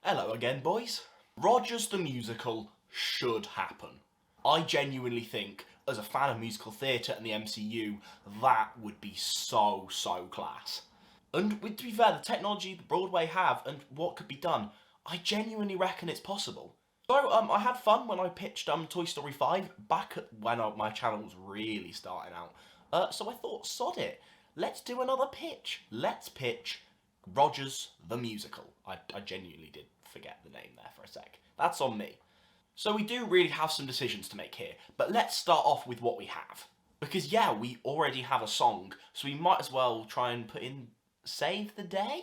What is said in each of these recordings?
Hello again, boys. Rodgers the Musical should happen. I genuinely think, as a fan of musical theatre and the MCU, that would be so class. And to be fair, the technology that Broadway have and what could be done, I genuinely reckon it's possible. So I had fun when I pitched Toy Story 5 back at when my channel was really starting out. So I thought, sod it, let's do another pitch. Let's pitch Rodgers the Musical. I genuinely did forget the name there for a sec. That's on me. So we do really have some decisions to make here, but let's start off with what we have. Because yeah, we already have a song, so we might as well try and put in Save the Day?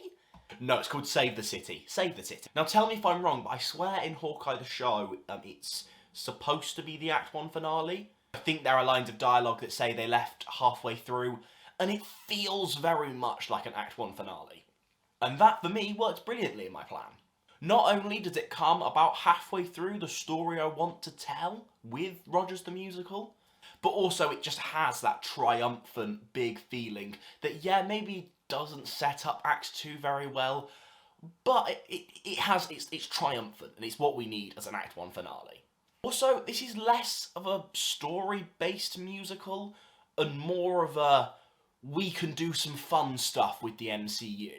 No, it's called Save the City. Save the City. Now tell me if I'm wrong, but I swear in Hawkeye the show, it's supposed to be the Act 1 finale. I think there are lines of dialogue that say they left halfway through, and it feels very much like an Act 1 finale. And that, for me, works brilliantly in my plan. Not only does it come about halfway through the story I want to tell with Rodgers the Musical, but also it just has that triumphant, big feeling that, yeah, maybe doesn't set up Act 2 very well, but it's triumphant, and it's what we need as an Act 1 finale. Also, this is less of a story-based musical, and more of a, we can do some fun stuff with the MCU.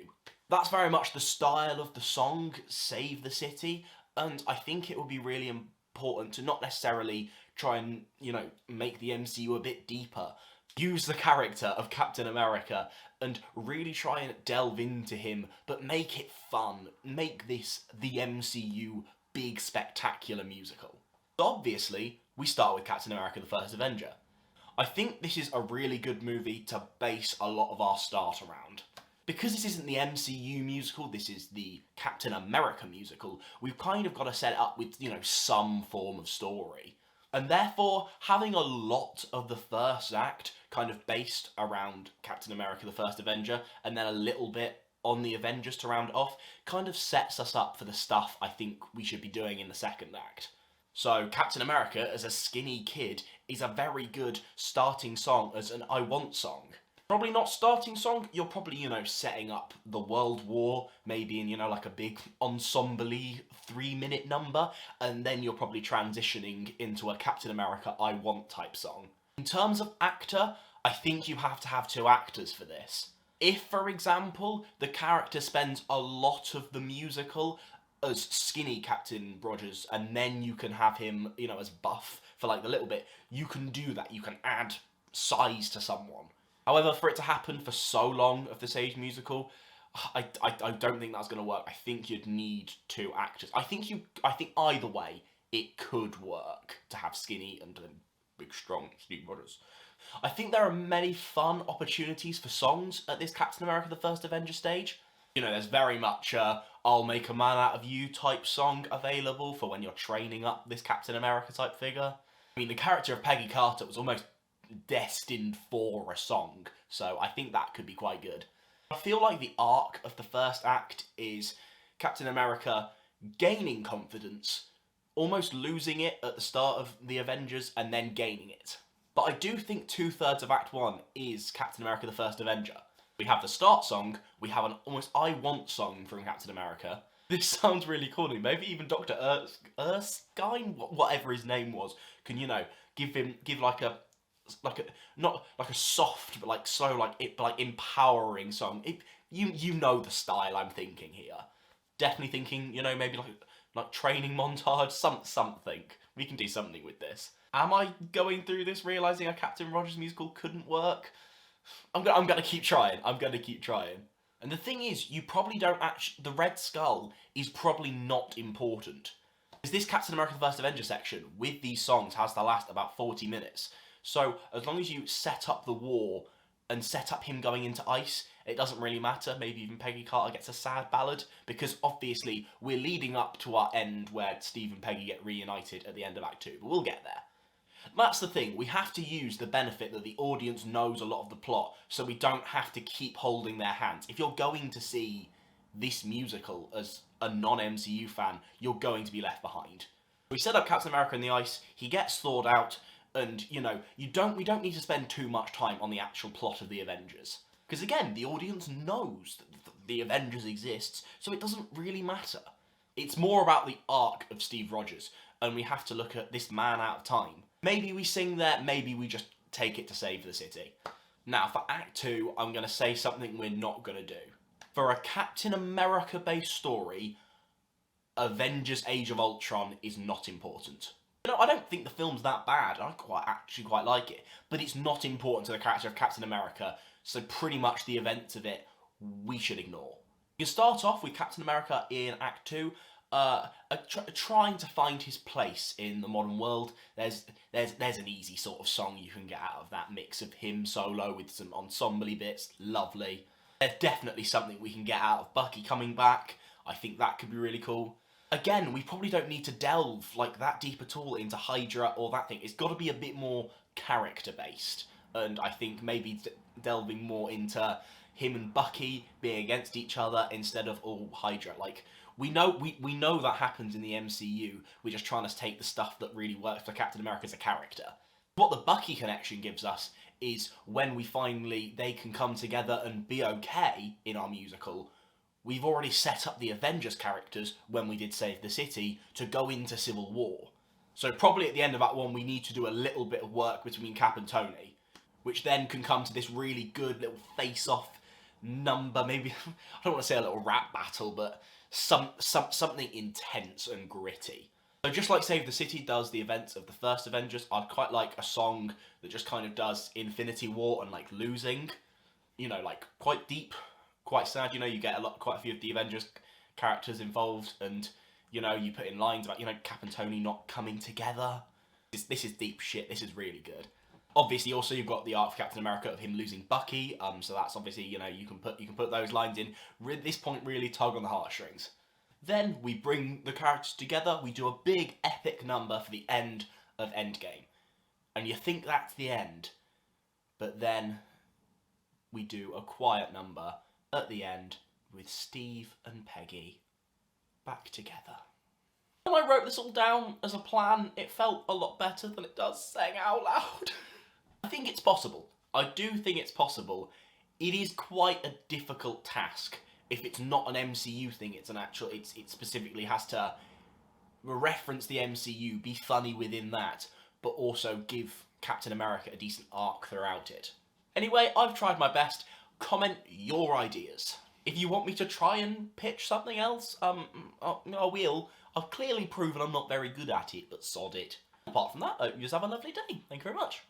That's very much the style of the song, Save the City, and I think it would be really important to not necessarily try and, make the MCU a bit deeper. Use the character of Captain America and really try and delve into him, but make it fun. Make this the MCU big, spectacular musical. Obviously, we start with Captain America the First Avenger. I think this is a really good movie to base a lot of our start around. Because this isn't the MCU musical, this is the Captain America musical, we've kind of got to set it up with, some form of story. And therefore, having a lot of the first act kind of based around Captain America the First Avenger, and then a little bit on the Avengers to round off, kind of sets us up for the stuff I think we should be doing in the second act. So Captain America, as a skinny kid, is a very good starting song as an I Want song. Probably not starting song, you're probably, setting up the World War, maybe in, like a big ensemble-y 3-minute number, and then you're probably transitioning into a Captain America I Want type song. In terms of actor, I think you have to have 2 actors for this. If, for example, the character spends a lot of the musical as skinny Captain Rogers, and then you can have him, as buff for like the little bit, you can do that, you can add size to someone. However, for it to happen for so long of the Sage musical, I don't think that's going to work. I think you'd need 2 actors. I think either way, it could work to have skinny and big, strong Steve Rogers. I think there are many fun opportunities for songs at this Captain America the First Avenger stage. There's very much I'll Make a Man Out of You type song available for when you're training up this Captain America type figure. I mean, the character of Peggy Carter was almost destined for a song, so I think that could be quite good. I feel like the arc of the first act is Captain America gaining confidence, almost losing it at the start of the Avengers, and then gaining it. But I do think 2/3 of Act 1 is Captain America the First Avenger. We have the start song, we have an almost I Want song from Captain America. This sounds really corny, maybe even Dr. Erskine, whatever his name was, can, give like a not like a soft, but like slow, like empowering song. You know the style I'm thinking here. Definitely thinking, maybe like training montage, something. We can do something with this. Am I going through this realizing a Captain Rogers musical couldn't work? I'm gonna keep trying. And the thing is, you probably don't the Red Skull is probably not important. Because this Captain America the First Avenger section with these songs has to last about 40 minutes. So as long as you set up the war and set up him going into ice, it doesn't really matter. Maybe even Peggy Carter gets a sad ballad, because obviously we're leading up to our end where Steve and Peggy get reunited at the end of Act 2, but we'll get there. That's the thing, we have to use the benefit that the audience knows a lot of the plot, so we don't have to keep holding their hands. If you're going to see this musical as a non-MCU fan, you're going to be left behind. We set up Captain America in the ice, he gets thawed out, and, we don't need to spend too much time on the actual plot of the Avengers. Because again, the audience knows that the Avengers exists, so it doesn't really matter. It's more about the arc of Steve Rogers, and we have to look at this man out of time. Maybe we sing there, maybe we just take it to save the city. Now, for Act 2, I'm going to say something we're not going to do. For a Captain America-based story, Avengers Age of Ultron is not important. You know, I don't think the film's that bad. I actually quite like it. But it's not important to the character of Captain America, so pretty much the events of it, we should ignore. You start off with Captain America in Act 2, trying to find his place in the modern world. There's an easy sort of song you can get out of that mix of him solo with some ensemble bits. Lovely. There's definitely something we can get out of Bucky coming back. I think that could be really cool. Again, we probably don't need to delve like that deep at all into Hydra or that thing. It's got to be a bit more character-based. And I think maybe delving more into him and Bucky being against each other instead of all Hydra. Like, we know that happens in the MCU. We're just trying to take the stuff that really works for Captain America as a character. What the Bucky connection gives us is when they can come together and be okay in our musical. We've already set up the Avengers characters when we did Save the City to go into Civil War. So probably at the end of Act 1 we need to do a little bit of work between Cap and Tony, which then can come to this really good little face-off number. Maybe, I don't want to say a little rap battle, but something intense and gritty. So just like Save the City does the events of the first Avengers, I'd quite like a song that just kind of does Infinity War and like losing. You know, like quite deep, quite sad. You know, you get quite a few of the Avengers characters involved, and you know, you put in lines about, you know, Cap and Tony not coming together. This is deep shit. This is really good. Obviously, also you've got the arc of Captain America of him losing Bucky. So that's obviously, you know, you can put those lines in. At this point, really tug on the heartstrings. Then we bring the characters together. We do a big epic number for the end of Endgame, and you think that's the end, but then we do a quiet number at the end with Steve and Peggy back together. When I wrote this all down as a plan, it felt a lot better than it does saying out loud. I think it's possible. I do think it's possible. It is quite a difficult task. If it's not an MCU thing, it's an actual, it specifically has to reference the MCU, be funny within that, but also give Captain America a decent arc throughout it. Anyway, I've tried my best. Comment your ideas. If you want me to try and pitch something else, I will. I've clearly proven I'm not very good at it, but sod it. Apart from that, I hope you just have a lovely day. Thank you very much.